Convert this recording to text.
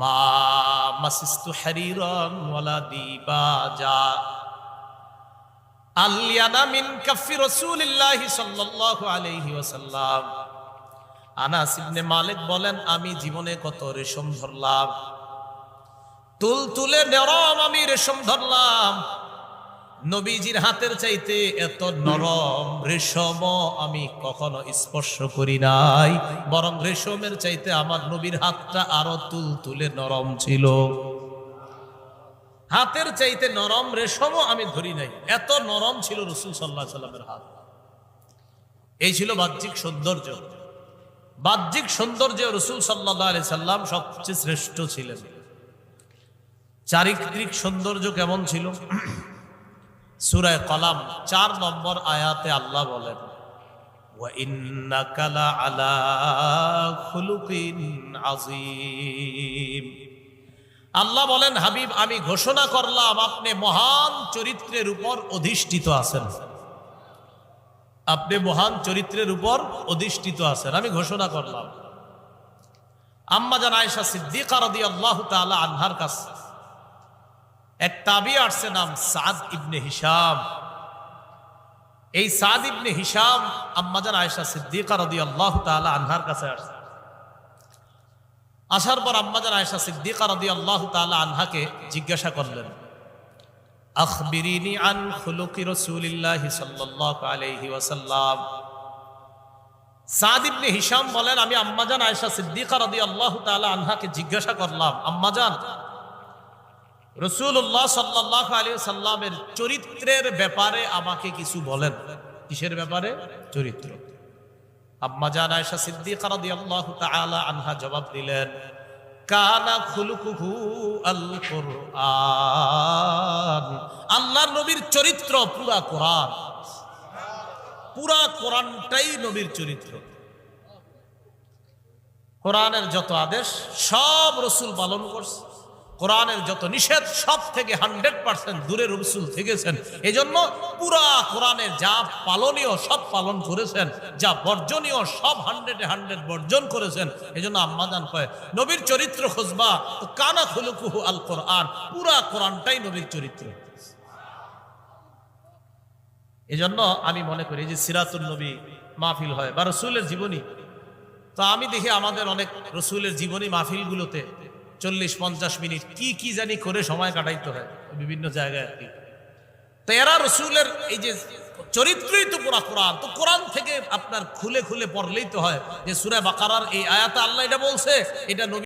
মা মাসিস্তু হারিরান ওয়ালা দিবাজা আলিয়ানা মিন কাফি রাসূলিল্লাহি সাল্লাল্লাহু আলাইহি ওয়াসাল্লাম। আনাস ইবনে মালিক বলেন, আমি জীবনে কত রেশম ধরলাম, তুলতুলে নরম আমি রেশম ধরলাম, নবীজির হাতের চাইতে এত নরম রেশম আমি কখনো স্পর্শ করি নাই, বরং রেশমের চাইতে আমার নবীর হাতটা আরো তুলতুলে নরম ছিল। হাতের চাইতে নরম রেশমও আমি ধরি নাই, এত নরম ছিল রাসূল সাল্লাল্লাহু আলাইহি সাল্লামের হাত। এই ছিল বাহ্যিক সৌন্দর্য। বাহ্যিক সৌন্দর্যে রাসূল সাল্লাল্লাহু আলাইহি সাল্লাম সবচেয়ে শ্রেষ্ঠ ছিলেন। চারিত্রিক সৌন্দর্য কেমন ছিল? সূরা কলাম 4 নম্বর আয়াতে আল্লাহ বলেন, ওয়া ইন্নাকা লাআলা খুলুকিন আযীম। আল্লাহ বলেন, হাবিব আমি ঘোষণা করলাম আপনি মহান চরিত্রের উপর অধিষ্ঠিত আছেন। আপনি মহান চরিত্রের উপর অধিষ্ঠিত আছেন, আমি ঘোষণা করলাম। আম্মা জান আয়েশা সিদ্দিকা রাদিয়াল্লাহু তাআলা আনহার কাছে এক তাবী আসছে, নাম সাদ ইবনে হিশাম। এই সাদ ইবনে হিশাম আম্মা জান আয়েশা সিদ্দিকা রাদিয়াল্লাহু তাআলা আনহার কাছে আসছে। আসার পর আম্মা জান আয়েশা সিদ্দিকা রাদিয়াল্লাহু তাআলা আনহাকে জিজ্ঞাসা করলেন, আখবিরিনি আন খুলুকি রাসূলিল্লাহি সাল্লাল্লাহু আলাইহি ওয়াসাল্লাম। সাদ ইবনে হিশাম বলেন, আমি আম্মা জান আয়েশা সিদ্দিকা রাদিয়াল্লাহু তাআলা আনহাকে জিজ্ঞাসা করলাম, আম্মা জান রাসূলুল্লাহ সাল্লাল্লাহু আলাইহি ওয়াসাল্লামের চরিত্রের ব্যাপারে আমাকে কিছু বলেন। কিসের ব্যাপারে? চরিত্র। আম্মা জান আয়েশা সিদ্দিকা রাদিয়াল্লাহু তাআলা আনহা জবাব দিলেন, কানা খুলুকুহু আল কুরআন। আল্লাহর নবীর চরিত্র পুরা কোরআন, পুরা কোরআনটাই নবীর চরিত্র। কোরআনের যত আদেশ সব রাসূল পালন করছে, কোরআনের যত নিষেধ সব থেকে 100% দূরে রাসূল থেকেছেন। এজন্য পুরা কোরআনের যা পালনীয় সব পালন করেছেন, যা বর্জনীয় সব 100 বর্জন করেছেন। এজন্য আম্মা জান কয়, নবীর চরিত্র খুঁজবা তো কানা খুলুকুহু আল কোরআন, পুরা কোরআনটাই নবীর চরিত্র। এজন্য আমি মনে করি যে সিরাতুন নবী মাহফিল হয় বা রাসূলের জীবনী, তো আমি দেখি আমাদের অনেক রাসূলের জীবনী মাহফিলগুলোতে 40-50 মিনিট কি জানি করে সময় কাটাইতে হয় বিভিন্ন জায়গায়। তো এরা রাসূলের এই যে চরিত্রই তো পুরা কোরআন, তো কোরআন থেকে আপনার খুলে খুলে পড়লেই তো হয় যে সূরা বাকারার এই আয়াতে আল্লাহ এটা বলছে, এটা নবী